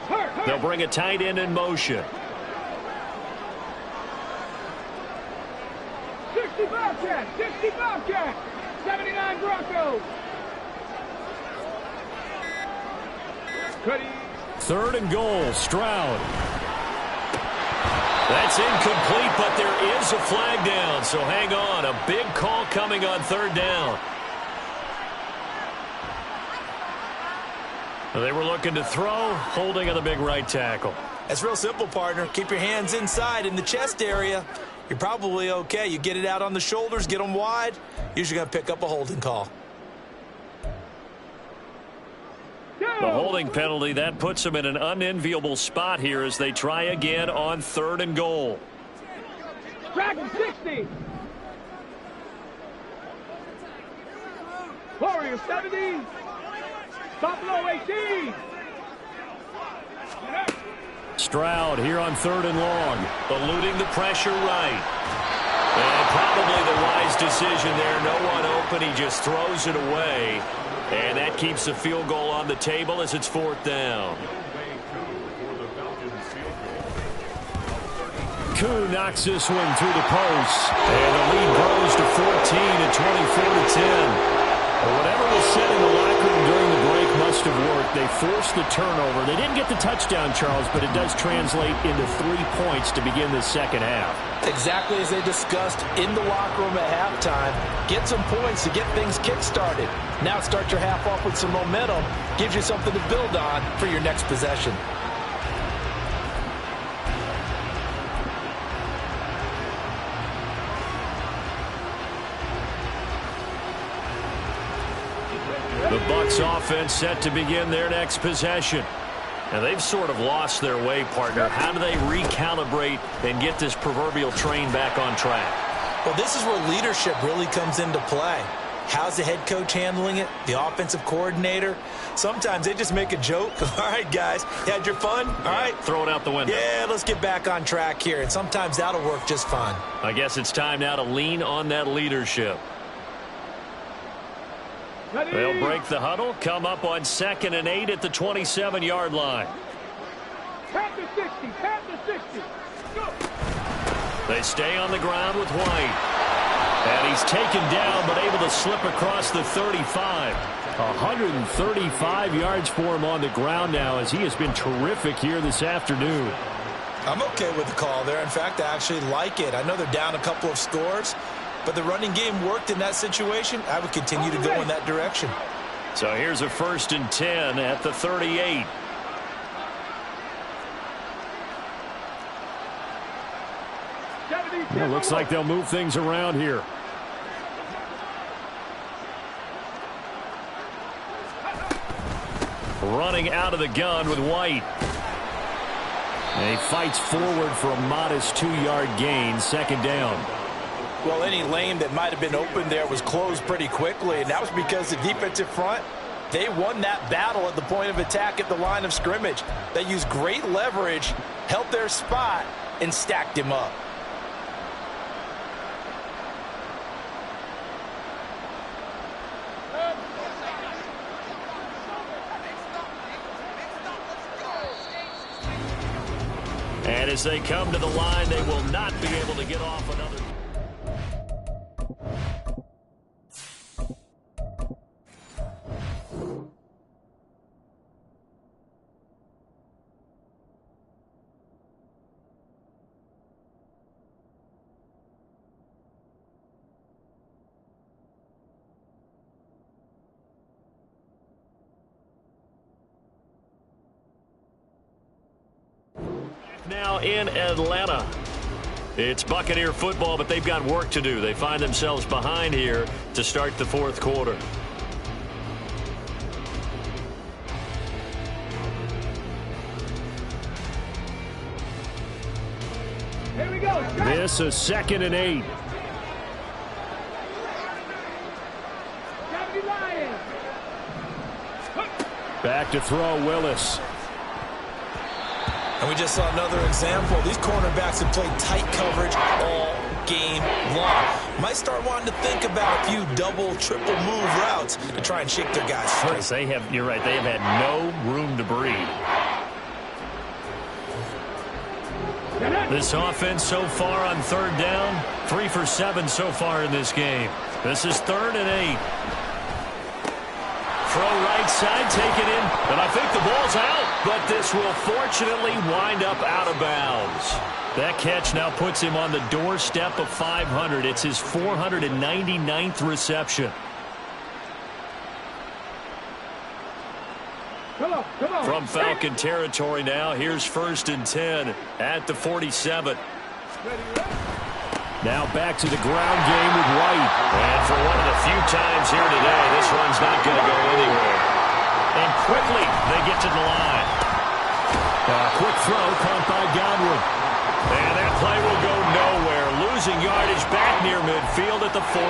Hurt. They'll bring a tight end in motion. 60 Bobcats. 60 Bobcats. 79 Broncos. Ready. Third and goal, Stroud. That's incomplete, but there is a flag down, so hang on. A big call coming on third down. They were looking to throw, holding on the big right tackle. That's real simple, partner. Keep your hands inside in the chest area. You're probably okay. You get it out on the shoulders, get them wide. Usually going to pick up a holding call. The holding penalty, that puts them in an unenviable spot here as they try again on third and goal. Dragon 60. Warrior 70. Buffalo 18. Stroud here on 3rd and long. Eluding the pressure right. And probably the wise decision there. No one open. He just throws it away. And that keeps the field goal on the table as it's 4th down. Koo knocks this one through the post. And the lead grows to 14 at 24-10. Whatever was said in the locker room during the break must have worked. They forced the turnover. They didn't get the touchdown, Charles, but it does translate into 3 points to begin the second half. Exactly as they discussed in the locker room at halftime. Get some points to get things kick-started. Now start your half off with some momentum. Gives you something to build on for your next possession. The Bucs offense set to begin their next possession. Now they've sort of lost their way, partner. How do they recalibrate and get this proverbial train back on track? Well, this is where leadership really comes into play. How's the head coach handling it? The offensive coordinator? Sometimes they just make a joke. All right, guys, you had your fun? All right. Throw it out the window. Yeah, let's get back on track here. And sometimes that'll work just fine. I guess it's time now to lean on that leadership. They'll break the huddle, come up on 2nd and 8 at the 27-yard line. Panther 60, Panther 60. Go. They stay on the ground with White. And he's taken down, but able to slip across the 35. 135 yards for him on the ground now, as he has been terrific here this afternoon. I'm okay with the call there. In fact, I actually like it. I know they're down a couple of scores, but the running game worked in that situation. I would continue to go in that direction. So here's a 1st and 10 at the 38. It looks like they'll move things around here. Running out of the gun with White. And he fights forward for a modest 2-yard gain, 2nd down. Well, any lane that might have been open there was closed pretty quickly, and that was because the defensive front, they won that battle at the point of attack at the line of scrimmage. They used great leverage, held their spot, and stacked him up. And as they come to the line, they will not be able to get off another. Now in Atlanta. It's Buccaneer football, but they've got work to do. They find themselves behind here to start the 4th quarter. Here we go. This is 2nd and 8. Back to throw, Willis. And we just saw another example. These cornerbacks have played tight coverage all game long. Might start wanting to think about a few double, triple move routes to try and shake their guys free. You're right, they have had no room to breathe. This offense so far on 3rd down, 3 for 7 so far in this game. This is 3rd and 8. Throw right side, take it in, and I think the ball's out, but this will fortunately wind up out of bounds. That catch now puts him on the doorstep of 500. It's his 499th reception. Come on. From Falcon territory now, here's 1st and 10 at the 47. Now back to the ground game with White. And for one of the few times here today, this one's not going to go anywhere. And quickly, they get to the line. A quick throw caught by Godwin. And that play will go nowhere. losing yardage back near midfield at the 49.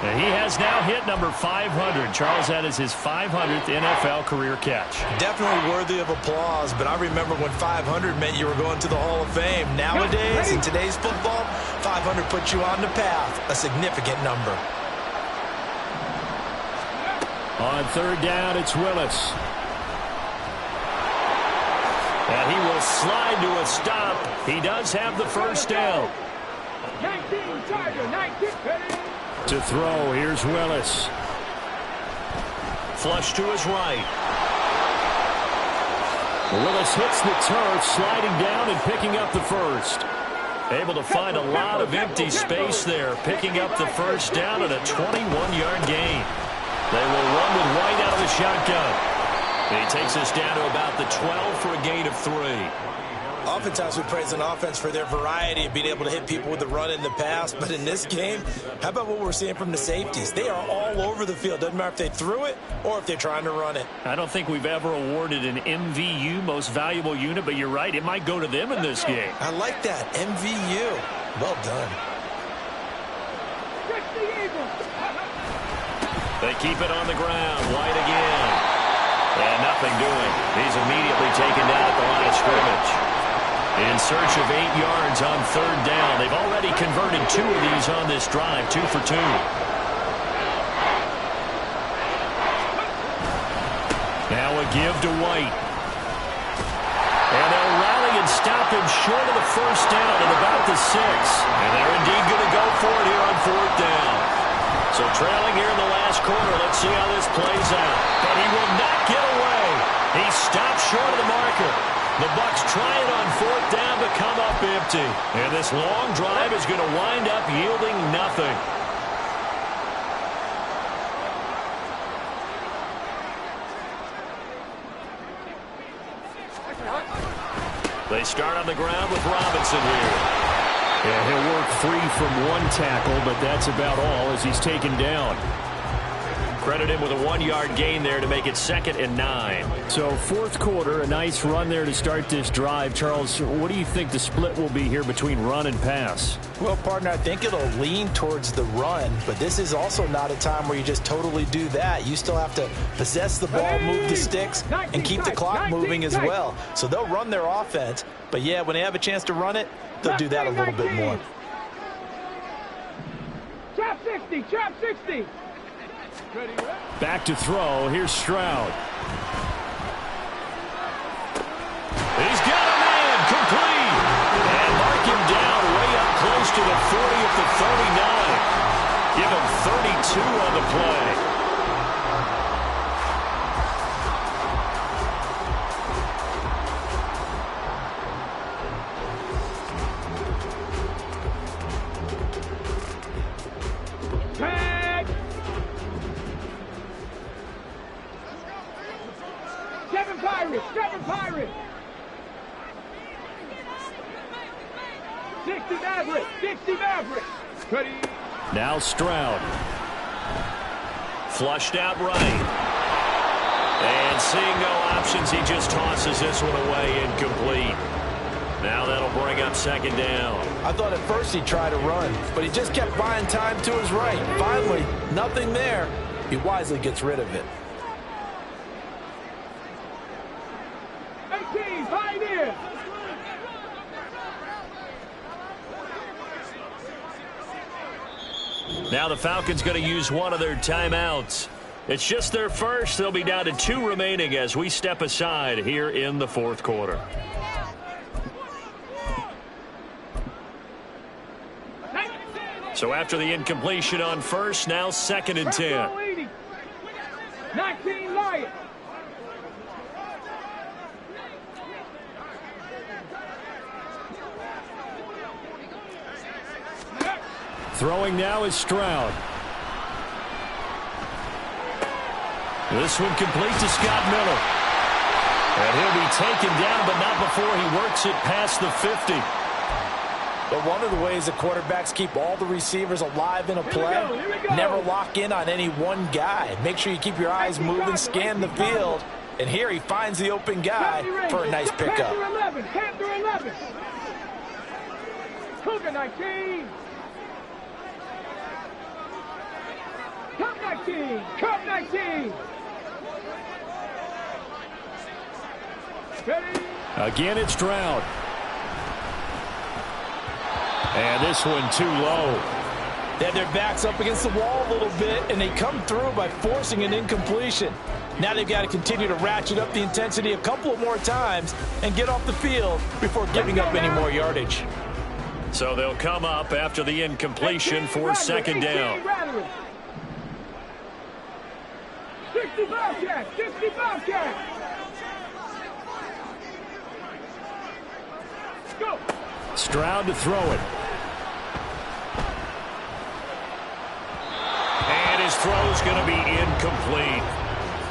And he has now hit number 500. Charles, that is his 500th NFL career catch. Definitely worthy of applause, but I remember when 500 meant you were going to the Hall of Fame. Nowadays, in today's football, 500 puts you on the path, a significant number. On third down, it's Willis. And he will slide to a stop. He does have the first down. 19, Tiger, 19. To throw, here's Willis. Flush to his right. Willis hits the turf, sliding down and picking up the first. Able to find a lot of empty space there, picking up the first down at a 21-yard gain. They will run with White out of the shotgun. He takes us down to about the 12 for a gain of 3. Oftentimes we praise an offense for their variety of being able to hit people with the run in the pass, but in this game, how about what we're seeing from the safeties? They are all over the field. Doesn't matter if they threw it or if they're trying to run it. I don't think we've ever awarded an MVU, most valuable unit, but you're right, it might go to them in this game. I like that, MVU. Well done. They keep it on the ground. White again. And nothing doing. He's immediately taken down at the line of scrimmage. In search of 8 yards on third down. They've already converted 2 of these on this drive, 2 for 2. Now a give to White. And they'll rally and stop him short of the first down at about the 6. And they're indeed going to go for it here on fourth down. So trailing here in the last quarter, let's see how this plays out. But he will not get away. He stopped short of the marker. The Bucs try it on fourth down but come up empty. And this long drive is going to wind up yielding nothing. They start on the ground with Robinson here. Yeah, he'll work free from one tackle, but that's about all as he's taken down. Credit him with a 1-yard gain there to make it 2nd and 9. So fourth quarter, a nice run there to start this drive. Charles, what do you think the split will be here between run and pass? Well, partner, I think it'll lean towards the run, but this is also not a time where you just totally do that. You still have to possess the ball, move the sticks, and keep the clock moving as well. So they'll run their offense, but yeah, when they have a chance to run it, they'll do that a little bit more. Trap 60, trap 60. Back to throw. Here's Stroud. He's got a man complete. And mark him down way up close to the 40 at the 39. Give him 32 on the play. Seven Pirates. 60 Mavericks. 60 Mavericks. Ready. Now Stroud. Flushed out right. And seeing no options, he just tosses this one away incomplete. Now that'll bring up 2nd down. I thought at first he tried to run, but he just kept buying time to his right. Finally, nothing there. He wisely gets rid of it. Now the Falcons going to use one of their timeouts. It's just their first. They'll be down to 2 remaining as we step aside here in the fourth quarter. So after the incompletion on first, now 2nd and 10. 19 Lions. Throwing now is Stroud. This one complete to Scott Miller. And he'll be taken down, but not before he works it past the 50. But one of the ways the quarterbacks keep all the receivers alive in a play, never lock in on any one guy. Make sure you keep your eyes moving, scan the field. And here he finds the open guy for a nice pickup. Cougar 19. Cup 19. Cup 19. Ready? Again, it's Stroud. And this one too low. They had their backs up against the wall a little bit, and they come through by forcing an incompletion. Now they've got to continue to ratchet up the intensity a couple of more times and get off the field before giving up any more yardage. So they'll come up after the incompletion for second down. 65 catch, 65 catch. Go. Stroud to throw it. And his throw's going to be incomplete.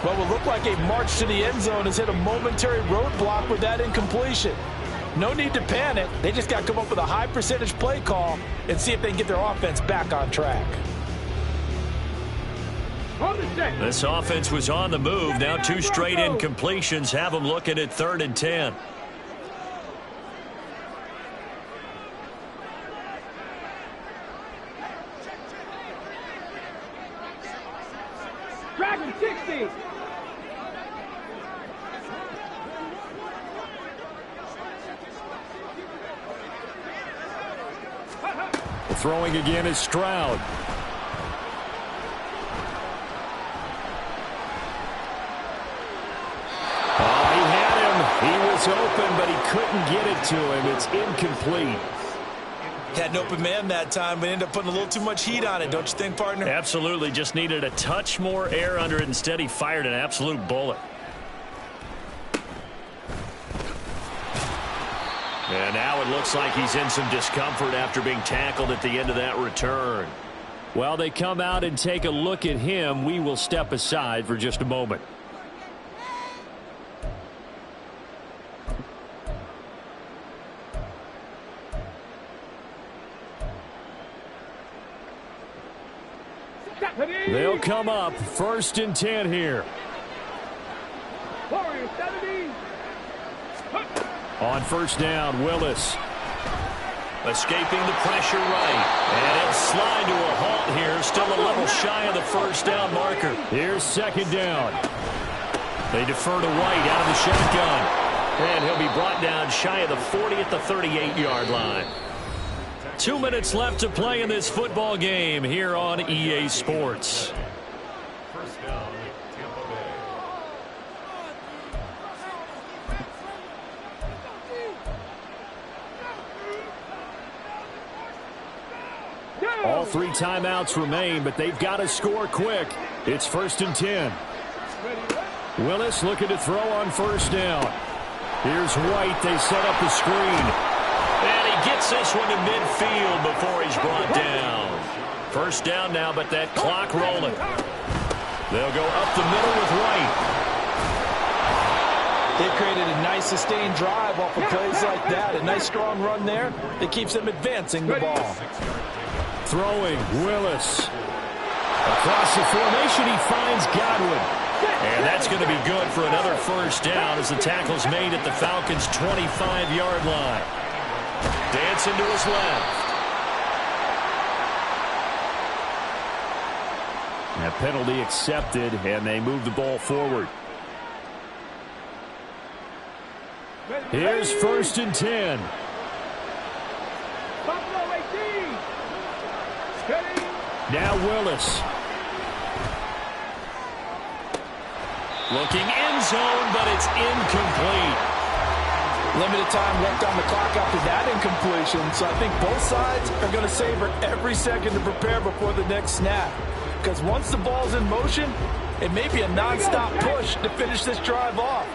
What will look like a march to the end zone has hit a momentary roadblock with that incompletion. No need to panic. They just got to come up with a high percentage play call and see if they can get their offense back on track. This offense was on the move. Now 2 straight incompletions have them looking at 3rd and 10. Dragon 60. Throwing again is Stroud. He had him. He was open, but he couldn't get it to him. It's incomplete. Had an open man that time, but ended up putting a little too much heat on it, don't you think, partner? Absolutely. Just needed a touch more air under it. Instead, he fired an absolute bullet. And now it looks like he's in some discomfort after being tackled at the end of that return. While they come out and take a look at him, we will step aside for just a moment. They'll come up 1st and 10 here. Warrior 70. On 1st down, Willis. Escaping the pressure right. And it'll slide to a halt here. Still a little shy of the 1st down marker. Here's 2nd down. They defer to White out of the shotgun. And he'll be brought down shy of the 40 at the 38-yard line. 2 minutes left to play in this football game here on EA Sports. 1st down, Tampa Bay. All 3 timeouts remain, but they've got to score quick. It's 1st and 10. Willis looking to throw on 1st down. Here's White. They set up the screen. And he gets this one to midfield before he's brought down. 1st down now, but that clock rolling. They'll go up the middle with White. They've created a nice sustained drive off of plays like that. A nice strong run there that keeps them advancing the ball. Throwing, Willis. Across the formation, he finds Godwin. And that's going to be good for another 1st down as the tackle's made at the Falcons' 25-yard line. Dancing to his left. That penalty accepted, and they move the ball forward. Here's 1st and 10. Buffalo 18. Steady. Now Willis. Looking end zone, but it's incomplete. Limited time left on the clock after that incompletion, so I think both sides are going to savor every second to prepare before the next snap. Because once the ball's in motion, it may be a non-stop push to finish this drive off.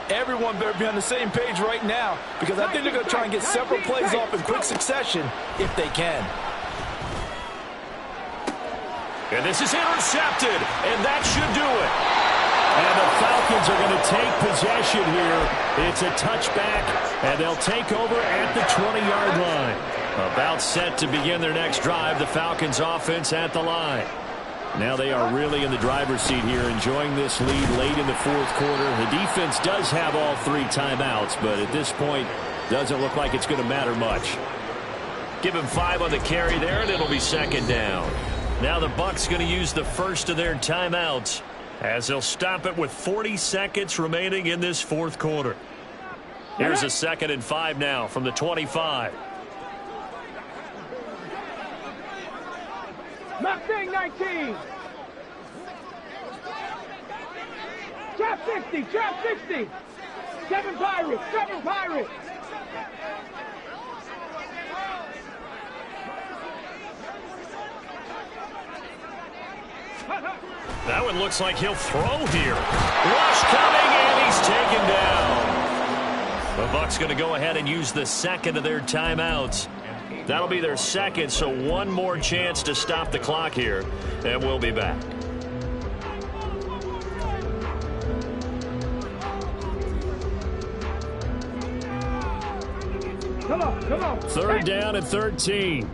Everyone better be on the same page right now, because I think they're going to try and get several plays off in quick succession if they can. And this is intercepted, and that should do it. And the Falcons are going to take possession here. It's a touchback, and they'll take over at the 20-yard line. About set to begin their next drive, the Falcons offense at the line. Now they are really in the driver's seat here, enjoying this lead late in the 4th quarter. The defense does have all 3 timeouts, but at this point, doesn't look like it's going to matter much. Give him 5 on the carry there, and it'll be second down. Now the Bucs going to use the first of their timeouts as they'll stop it with 40 seconds remaining in this fourth quarter. Here's a 2nd and 5 now from the 25. Mustang 19. Trap 60, trap 60. 7 Pirates, 7 Pirates. That one looks like he'll throw here. Rush coming, and he's taken down. The Bucs going to go ahead and use the second of their timeouts. That'll be their second, so one more chance to stop the clock here, and we'll be back. Come on. 3rd down and 13.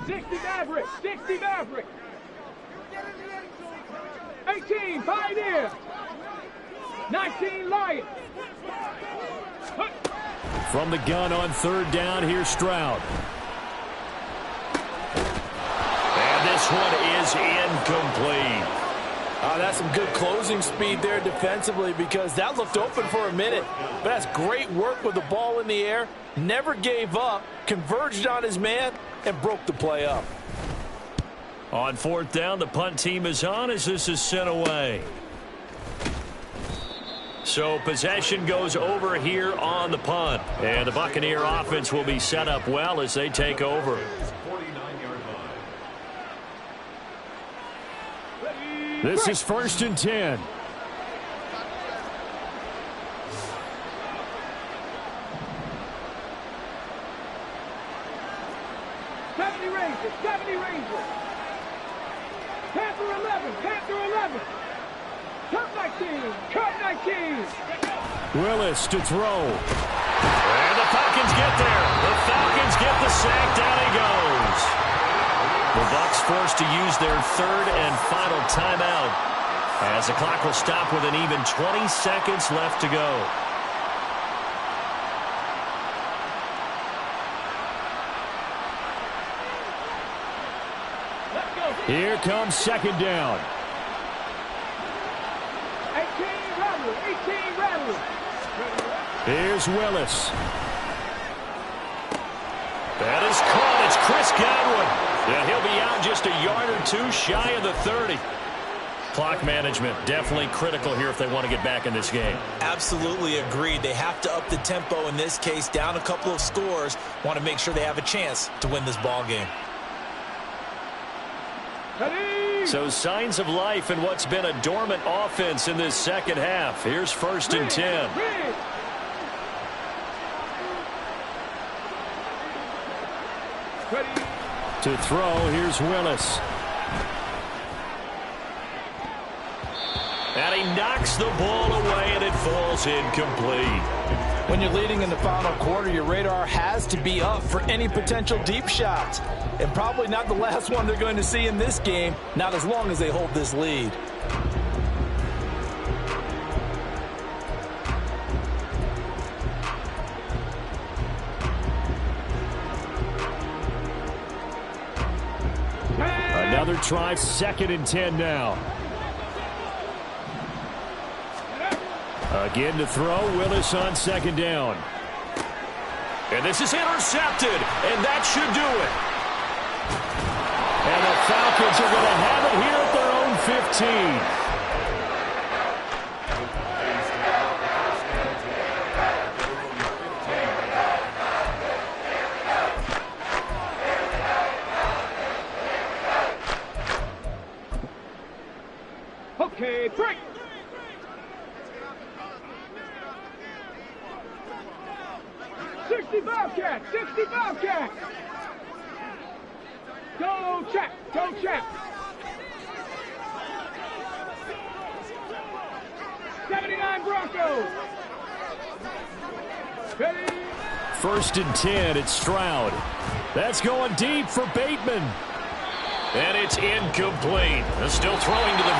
60 Maverick, 60 Maverick. 18 Pioneer. 19 Lion. From the gun on 3rd down, here's Stroud. And this one is incomplete. That's some good closing speed there defensively, because that looked open for a minute. But that's great work with the ball in the air. Never gave up, converged on his man, and broke the play up. On 4th down, the punt team is on as this is sent away. So possession goes over here on the punt. And the Buccaneer offense will be set up well as they take over. 49-yard line. This is 1st and 10. Willis to throw. And the Falcons get there. The Falcons get the sack. Down he goes. The Bucs forced to use their 3rd and final timeout as the clock will stop with an even 20 seconds left to go. Here comes 2nd down. 18 Rattler. Here's Willis. That is caught. It's Chris Godwin. Yeah, he'll be out just a yard or 2 shy of the 30. Clock management definitely critical here if they want to get back in this game. Absolutely agreed. They have to up the tempo in this case, down a couple of scores. Want to make sure they have a chance to win this ball game. So signs of life in what's been a dormant offense in this second half. Here's 1st and 10. To throw, here's Willis. And he knocks the ball away, and it falls incomplete. When you're leading in the final quarter, your radar has to be up for any potential deep shots. And probably not the last one they're going to see in this game, not as long as they hold this lead. Another try, 2nd and 10 now. Again to throw, Willis on 2nd down. And this is intercepted, and that should do it. And the Falcons are going to have it here at their own 15. Okay, break. Bobcat, 60 Bobcat. Go check, go check. 79 Broncos. Ready. 1st and 10, it's Stroud. That's going deep for Bateman. And it's incomplete. Still throwing to the